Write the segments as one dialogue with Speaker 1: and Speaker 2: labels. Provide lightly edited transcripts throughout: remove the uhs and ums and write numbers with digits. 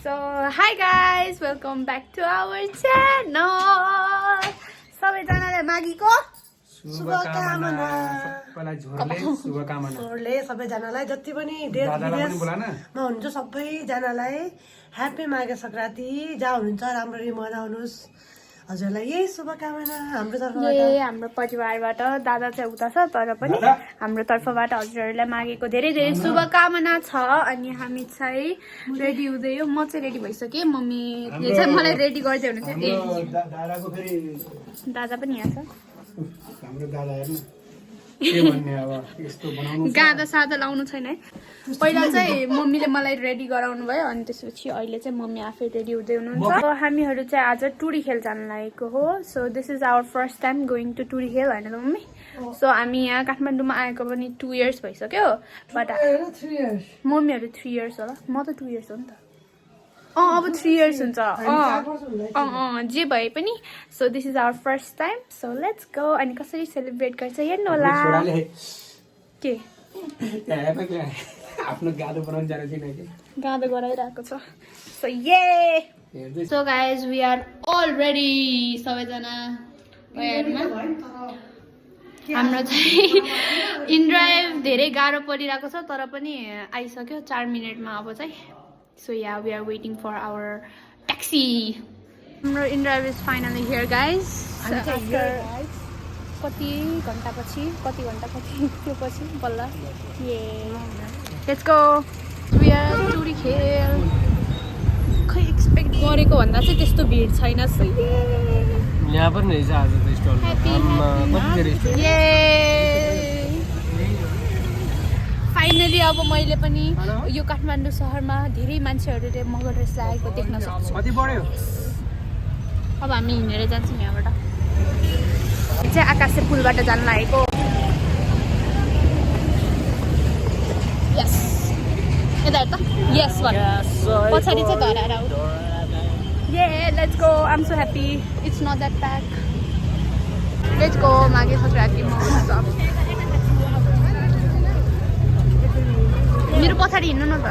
Speaker 1: So hi guys, welcome back to our channel. सबैजनालाई माघीको
Speaker 2: शुभकामना सबैलाई झोरले सबैजनालाई जति पनि देश विदेशमा हुनुहुन्छ सबैजनालाई ह्यापी माघे संक्रान्ति। जहाँ हुनुहुन्छ राम्ररी मनाउनुस्। हजुरलाई यही शुभकामना हाम्रो तर्फबाट।
Speaker 1: हाम्रो परिवारबाट दादा चाहिँ उता छ तर पनि हाम्रो तर्फबाट हजुरहरूलाई माघेको धेरै धेरै शुभकामना छ। अनि हामी चाहिँ रेडी हुँदैयो। म चाहिँ रेडी भइसकेँ। मम्मीले चाहिँ मलाई रेडी गर्दै हुनुहुन्छ। दादा पनि यहाँ छ।
Speaker 2: हाम्रो दादा हेर्नु के भन्ने अब यस्तो बनाउनु
Speaker 1: गादा सादा लाउनु छैन है। पहिला चाहिँ मम्मीले मलाई रेडी गराउनु भयो अनि त्यसपछि अहिले चाहिँ मम्मी आफै रेडी हुँदै हुनुहुन्छ। हामीहरू चाहिँ आज टुरी खेल जान लागेको हो। So this is our first time going to टुरी खेल होइन त मम्मी? सो हामी यहाँ काठमाडौँमा आएको पनि 2 years भइसक्यो। बट मम्मीहरू 3 years होला। म त 2 years हो नि त। अब 3 years हुन्छ। जे भए पनि। So this is our first time. So let's go. अनि कसरी सेलिब्रेट गर्छ हेर्नु होला। के
Speaker 2: आफ्नो गाडो बनाउन जाने छैन के?
Speaker 1: गाडो गराइरहेको छ। सो ये so guys we are all ready. सबैजना तयारमा। हाम्रो चाहिँ इनड्राइभ धेरै गाह्रो परिरहेको छ तर पनि आइसक्यो 4 मिनेटमा अब चाहिँ। So yeah, we are waiting for our taxi. Our in-drive is finally here, guys. After कति घण्टा पछि बल्ल। Let's go. We are टुरी खेल। खै एक्सपेक्ट गरेको भन्दा चाहिँ त्यस्तो भिड छैन। सो
Speaker 2: यहाँ पनि रहेछ आज त स्टल।
Speaker 1: फाइनली अब मैले पनि यो काठमाडौँ सहरमा धेरै मान्छेहरूले मगर ड्रेस लगाएको देख्न सक्छु। अब हामी हिँडेर जान्छौँ यहाँबाट। चाहिँ आकाशे पुलबाट जान लागेको। यस यता त यस पछाडि चाहिँ धराएर आऊ। Let's go. I am so happy. It's not that pack. Let's go. Maghe Sankranti महोत्सव। मेरो पछाडि हिँड्नु न त।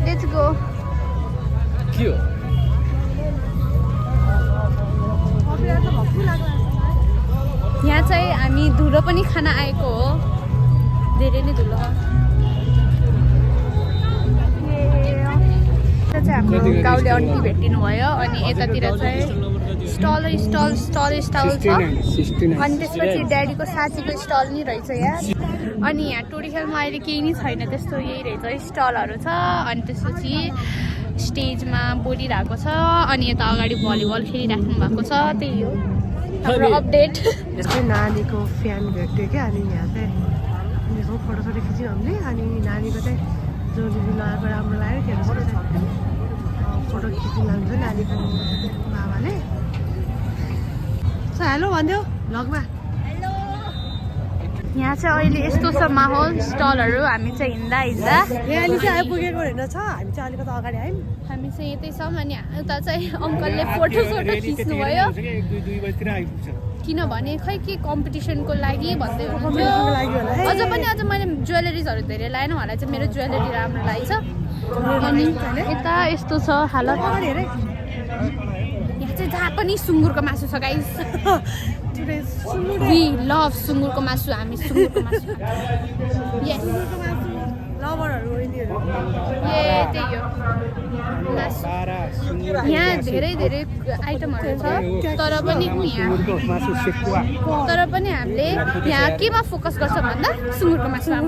Speaker 1: Let's go. यहाँ चाहिँ हामी धुलो पनि खान आएको हो। धेरै नै धुलो। यता चाहिँ हाम्रो गाउँले आन्टी भेटिनु भयो। अनि यतातिर चाहिँ स्टल छ। अनि त्यसपछि ड्याडीको साथीको स्टल नि रहेछ यहाँ। अनि यहाँ टुरी खेलमा अहिले केही नै छैन त्यस्तो। यही रहेछ स्टलहरू छ। अनि त्यसपछि स्टेजमा बोलिरहेको छ। अनि यता अगाडि भलिबल खेलिराख्नु भएको छ। त्यही हो हाम्रो अपडेट।
Speaker 2: यस्तै नानीको फ्यान भेट्यो क्या। अनि यहाँ चाहिँ फोटोसोटो खिच्यौँ हामीले। अनि नानीको चाहिँ जो दिदी लगाएको राम्रो लाग्यो त्यो फोटो खिच्नु लाग्छ नानीको बाबाले। हेलो भन्देऊ भ्लगमा।
Speaker 1: यहाँ चाहिँ अहिले यस्तो छ माहौल स्टलहरू। हामी चाहिँ हिँड्दा
Speaker 2: यहाँ चाहिँ आइपुगेको रहेनछ। हामी चाहिँ अलिकति अगाडि आयौँ।
Speaker 1: हामी चाहिँ यतै छौँ। अनि उता चाहिँ अङ्कलले फोटोसोटो खिच्नुभयो किनभने खै के कम्पिटिसनको लागि भन्दै हुनुहुन्थ्यो। अझ मैले ज्वेलरिजहरू धेरै लाएन। उहाँलाई चाहिँ मेरो ज्वेलरी राम्रो लागेछ। अनि यता यस्तो छ हालत। यहाँ चाहिँ जहाँ पनि सुँगुरको मासु छ गाइस। वी लभ सुँगुरको मासु। हामी सुँगुरको मासु त्यही हो। यहाँ धेरै धेरै आइटमहरू छ तर पनि हामीले यहाँ केमा फोकस गर्छ भन्दा सुँगुरको मासुमा।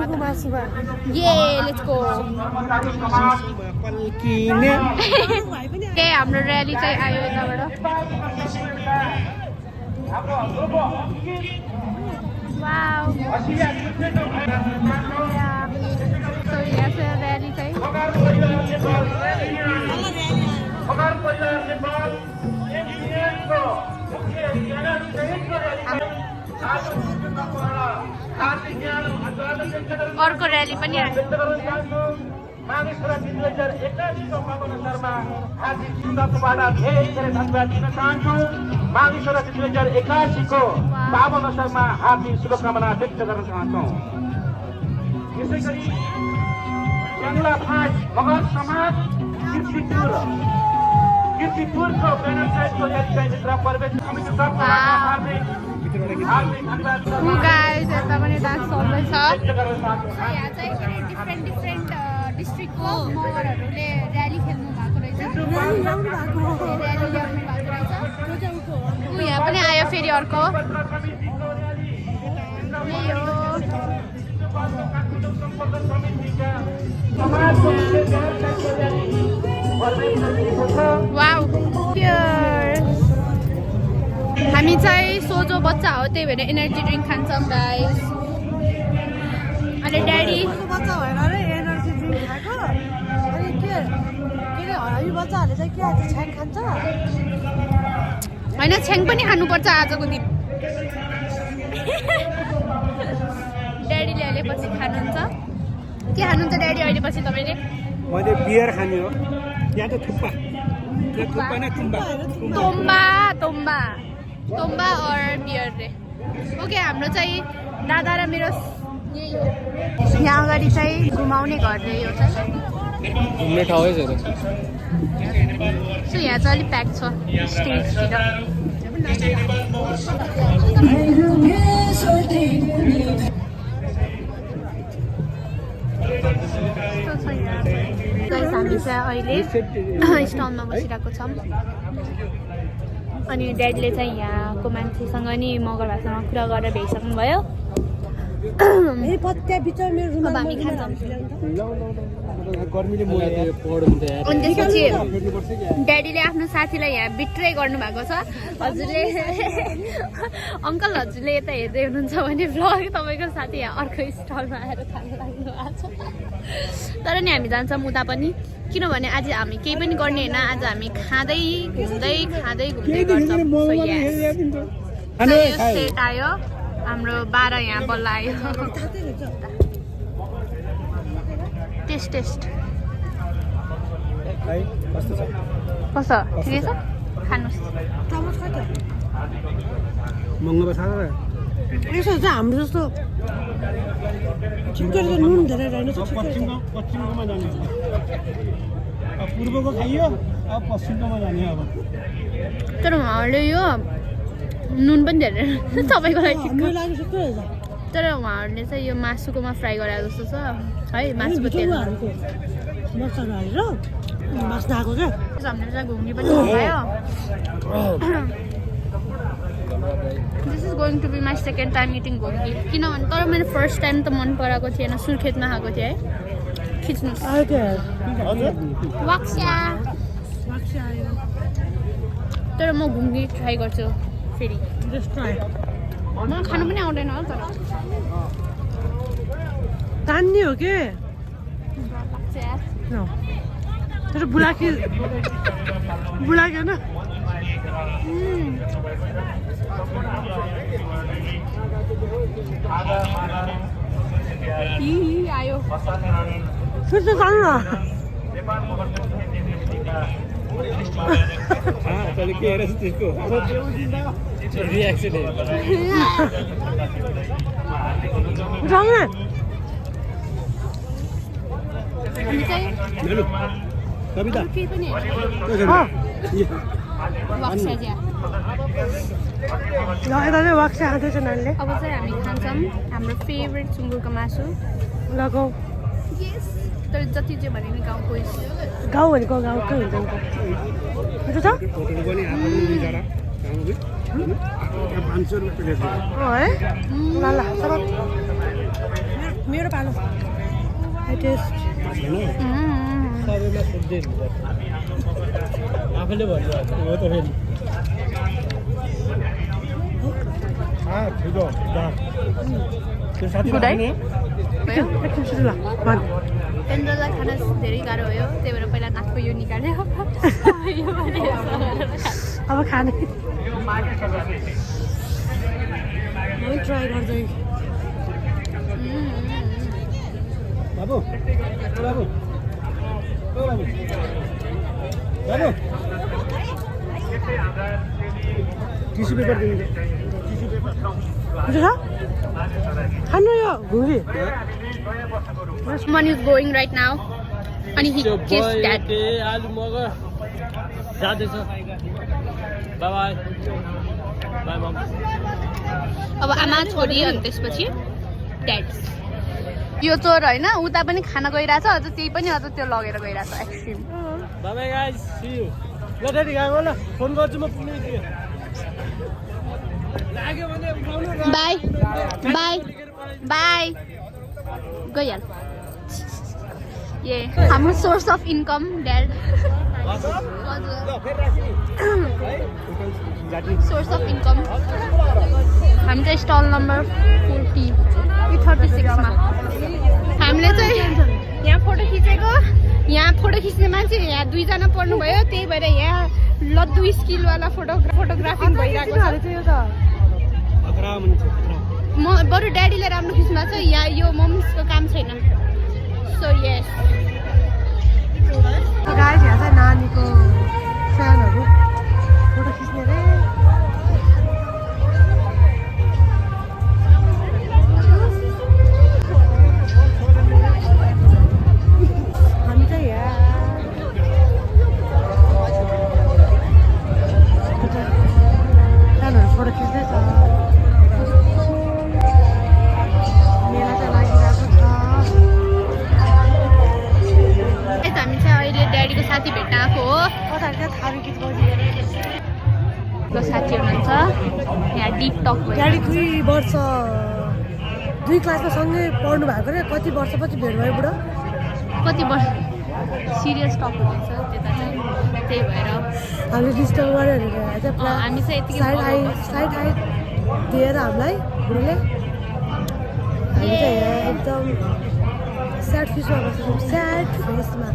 Speaker 1: Let's go. हाम्रो र्याली चाहिँ आयो यताबाट। वाउ। So यहाँ से रैली चाहिँ अर्को र्याली पनि आयो।
Speaker 3: मानिसहरू 2021 को पावन अवसरमा हार्दिक शुभकामनाबाट धेरै धेरै धन्यवाद दिन चाहन्छु। मानिसहरू 2081 को पावन अवसरमा हार्दिक शुभकामना व्यक्त गर्न चाहन्छौँ। यसैगरी बङ्गला फाँट मगर समाज कीर्तिपुरको ब्यानर सहितको यात्रा प्रवेश समिति तर्फबाट हार्दिक धन्यवाद
Speaker 1: यता पनि डान्स चल्दैछ। यहाँ चाहिँ डिफ्रेन्ट डिस्ट्रिक्टको मगरहरूले र्याली खेल्नु भएको रहेछ। र्याली ल्याउनु भएको रहेछ। यहाँ पनि आयो फेरि अर्को। वाउ हामी चाहिँ सोझो बच्चा हो, त्यही भएर एनर्जी ड्रिङ्क खान्छौँ गाइस। अनि ड्याडी
Speaker 2: बच्चा भएर नै एनर्जी ड्रिङ्क खाएको। अनि के अरे हामी बच्चाहरूले चाहिँ के आज छ्याङ खान्छ?
Speaker 1: होइन, छ्याङ पनि खानुपर्छ आजको दिन। ड्याडीले अहिले पछि खानुहुन्छ। के खानुहुन्छ ड्याडी अहिले पछि तपाईँले?
Speaker 4: मैले बियर खाने हो। यहाँ त थुक्पा न
Speaker 1: तोम्बा और बियर रे। ओके, हाम्रो चाहिँ दादा र मेरो यही हो। यहाँ अगाडि चाहिँ घुमाउने घर रे यो चाहिँ।
Speaker 4: घुम्ने ठाउँ है
Speaker 1: सो यहाँ चाहिँ अलिक प्याक छ स्टेजतिर। हामी चाहिँ अहिले स्टलमा बसिरहेको छौँ। अनि ड्याडीले चाहिँ यहाँको मान्छेसँग नि मगर भाषामा कुरा गरेर भ्याइसक्नु भयो।
Speaker 2: हामी खान्छौँ। अनि त्यसपछि
Speaker 1: ड्याडीले आफ्नो साथीलाई यहाँ बिट्रे गर्नुभएको छ। हजुरले अङ्कल हजुरले यता हेर्दै हुनुहुन्छ भने भ्लग तपाईँको साथी यहाँ अर्को स्टलमा आएर खानु लाग्नु भएको छ। तर नि हामी जान्छौँ उता पनि, किनभने आज हामी केही पनि गर्ने होइन। आज हामी खाँदै घुम्दै गर्छौँ। सेट आयो हाम्रो 12 यहाँ बल्ल आयो। टेस्ट कस्तो ठिकै छ? खानुहोस्।
Speaker 2: यसो चाहिँ हाम्रो जस्तो छिटो नुन धेरै रहेन।
Speaker 4: पश्चिमकोमा जाने पूर्वको खाइयो, अब पश्चिमकोमा जाने। अब
Speaker 1: तर उहाँहरूले यो नुन पनि धेरै तपाईँको लागि तर उहाँहरूले चाहिँ यो मासुकोमा फ्राई गराएको जस्तो छ है। मासुको तेल
Speaker 2: मसला हालेर मासु आएको क्या।
Speaker 1: हामीले चाहिँ घुम्ने पनि भयो। This is going to be my second time eating घुम्की। किनभने तर मैले फर्स्ट टाइम त मन पराएको थिएन, सुर्खेतमा खाएको थिएँ है। खिच्नुहोस्। वाक्स्या तर म घुम्की ट्राई गर्छु फेरि। मलाई खानु पनि आउँदैन हो। तर
Speaker 2: तान्ने हो के तर बुलाकी होइन।
Speaker 1: आयो
Speaker 2: फिर से जानु न।
Speaker 4: कविता
Speaker 1: केही पनि
Speaker 2: यता चाहिँ वाक्सा खाँदैछ नानीले।
Speaker 1: अब चाहिँ हामी खान्छौँ हाम्रो फेभरेट सुँगुरको मासु।
Speaker 2: लगाऊ
Speaker 1: तर जति चाहिँ भने नि गाउँको
Speaker 2: गाउँ भनेको गाउँकै हुन्छ नि त। छ है ल मेरो पालो टेस्ट
Speaker 4: आफैले भन्नु हो त फेरि ठिक हो। त्यो साथी
Speaker 1: पेन्द्रलाई खान धेरै गाह्रो भयो, त्यही भएर पहिला नाकको यो निकाल्यो।
Speaker 2: अब खाने ट्राई गर्दै।
Speaker 4: बाबु बाबु टिस्यु पेपर दिन्छ
Speaker 2: हुन्छ खानु यो घुरी
Speaker 1: Someone is going right now. And he kissed dad.
Speaker 5: आज मगर जाँदैछ बाई बाई बाई मम
Speaker 1: अब आमा छोरी अनि त्यसपछि ड्याड यो चोर होइन उता पनि खाना गइरहेछ अझ त्यही पनि अझ त्यो लगेर गइरहेछ extreme
Speaker 5: bye bye guys see you ल ड्याडी गएको ल फोन गर्छु म पुग्ने लाग्यो भने उठाउनु
Speaker 1: बाई बाई बाई गइहाल ए हाम्रो source of income dad source of income हामी चाहिँ स्टल नम्बर 36 मा हामीले चाहिँ यहाँ फोटो खिच्ने मान्छे यहाँ 2 जना पर्नु भयो त्यही भएर यहाँ लड्डु स्किलवाला फोटोग्राफी भइरहेको छ म बरु ड्याडीले राम्रो खिच्नु भएको छ यहाँ यो मम्सको काम छैन सो यस
Speaker 2: गाइस यहाँ चाहिँ नानीको फ्यानहरू फोटो खिच्ने रे हामी चाहिँ यहाँ फ्यानहरू फोटो खिच्दैछ मेला चाहिँ लागिरहेको छ
Speaker 1: हामी चाहिँ अहिले ड्याडीको साथी भेट्न आएको हो को साथी हुनुहुन्छ यहाँ डिप टक
Speaker 2: ड्याडी 2 क्लासमा सँगै पढ्नु भएको रे कति वर्षपछि भेट भयो बुढो
Speaker 1: कति वर्ष सिरियस टक हुनुहुन्छ त्यता चाहिँ त्यही भएर
Speaker 2: हामीले डिस्टर्ब गऱ्यो भने
Speaker 1: हामी चाहिँ यतिकै
Speaker 2: साइड आइ दिएर हामीलाई बुढोले हामी चाहिँ यहाँ एकदम स्याड फेसमा बसेछौँ स्याड फेसमा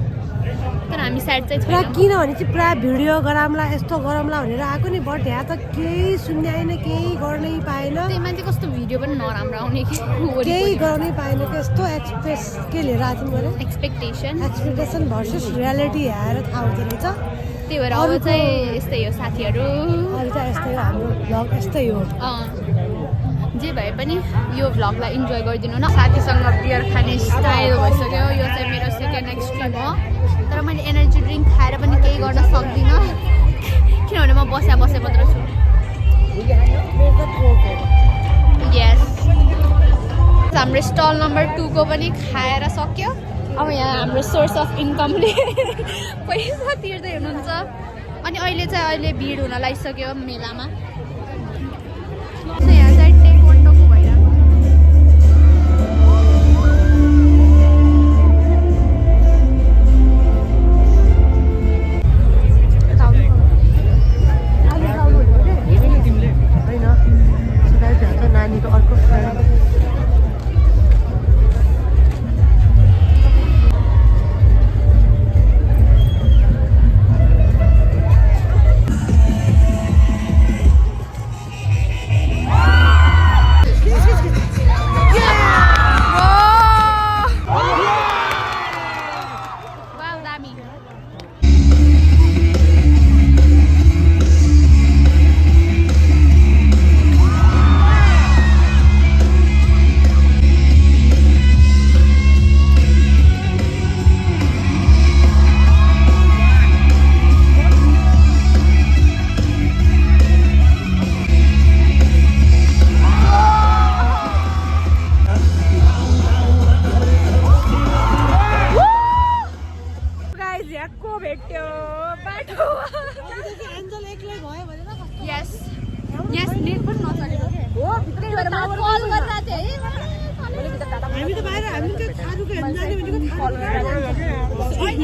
Speaker 1: तर हामी साइड चाहिँ
Speaker 2: पुरा
Speaker 1: छैन
Speaker 2: किनभने चाहिँ पुरा भिडियो गराउँला यस्तो गरौँला भनेर आएको नि बट यहाँ त केही सुन्ने आएन केही गर्नै पाएन
Speaker 1: त्यही मान्छे कस्तो भिडियो पनि नराम्रो आउने कि
Speaker 2: केही गर्नै पाएन कि यस्तो एक्सप्रेस के लिएर आएको थियौँ अरे एक्सपेक्टेसन भर्सेस रियालिटी हेरेर थाहा हुन्छ रहेछ
Speaker 1: त्यही भएर अब चाहिँ यस्तै हो साथीहरू
Speaker 2: अहिले चाहिँ यस्तै हो हाम्रो भ्लग यस्तै हो
Speaker 1: जे भए पनि यो भ्लगलाई इन्जोय गरिदिनु न साथीसँग बियर खाने स्टाइल भइसक्यो यो चाहिँ मेरो सेकेन्ड एक्सट्रिम हो तर मैले एनर्जी ड्रिङ्क खाएर पनि केही गर्न सक्दिनँ किनभने म बसे मात्र छु यस हाम्रो स्टल नम्बर 2 को पनि खाएर सक्यो अब यहाँ हाम्रो सोर्स अफ इन्कमले पैसा तिर्दै हुनुहुन्छ अनि अहिले भिड हुन लागिसक्यो मेलामा यहाँ चाहिँ टेकवान्डोको भइरहेको
Speaker 2: नानीको अर्को फ्रेन्ड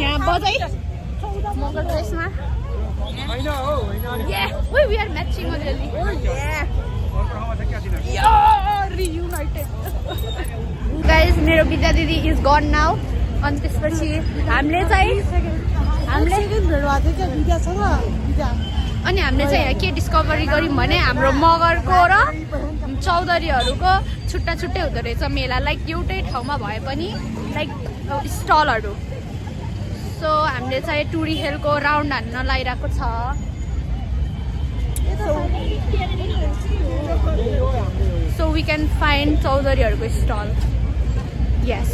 Speaker 2: यहाँ बजाइ मगर ड्रेसमा we are matching already guys मेरो विद्या दिदी इज गन नाउ अनि त्यसपछि हामीले चाहिँ यहाँ के डिस्कभरी गर्यौँ भने हाम्रो मगरको र चौधरीहरूको छुट्टा छुट्टै हुँदो रहेछ मेला लाइक एउटै ठाउँमा भए पनि लाइक स्टलहरू सो हामीले चाहिँ टुरी हिलको राउन्ड हान्न लागिरहेको छ
Speaker 1: So we can find चौधरीहरूको स्टल. Yes.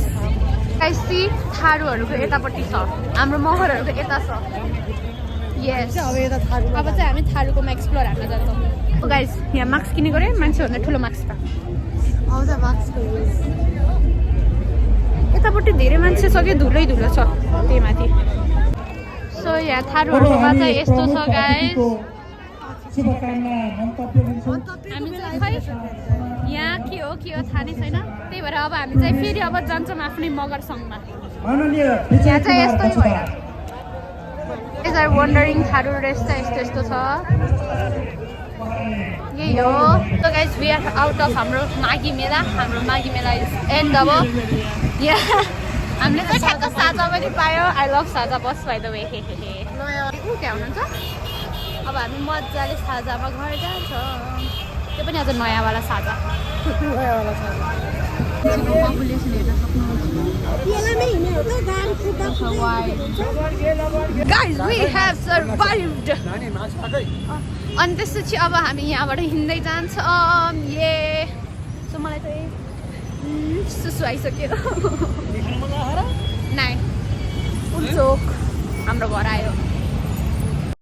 Speaker 1: Guys, see थारूहरूको यतापट्टि छ. हाम्रो मगरहरूको यता छ. Yes. अब चाहिँ हामी थारूकोमा एक्सप्लोर हान्न जान्छौँ. गाइस यहाँ मास्क किनेको रे मान्छेभन्दा ठुलो मास्क त. आउँछ मास्कको युज. यतापट्टि धेरै मान्छे छ कि धुलै धुलो छ त्यही माथि. सो यहाँ थारूहरूकोमा चाहिँ यस्तो छ गाइस. हामी चाहिँ खै यहाँ के हो थाहा नै छैन. त्यही भएर अब हामी चाहिँ फेरि अब जान्छौँ आफ्नै मगर सङ्घमा. यहाँ चाहिँ यस्तै भएर Guys are wondering Tharu dress चाहिँ यस्तो छ. यही हो. So guys we are out of हाम्रो माघी मेला. हाम्रो माघी मेला इज एन्ड अब हामीले चाहिँ ठ्याक्क साझा पनि पायो. आई लभ साझा बस बाइ द वे. हे हे हे. ऊ त्यहाँ हुनुहुन्छ. अब हामी मजाले साझामा घर जान्छौँ. त्यो पनि आज नयाँवाला साझा. पपुलेसन हेर्न सक्नुहुन्छ. Guys, we have survived. अनि त्यसपछि अब हामी यहाँबाट हिँड्दै जान्छौँ. ये सो मलाई चाहिँ सुसु आइसक्यो. नाइ उल्चोक हाम्रो घर आयो.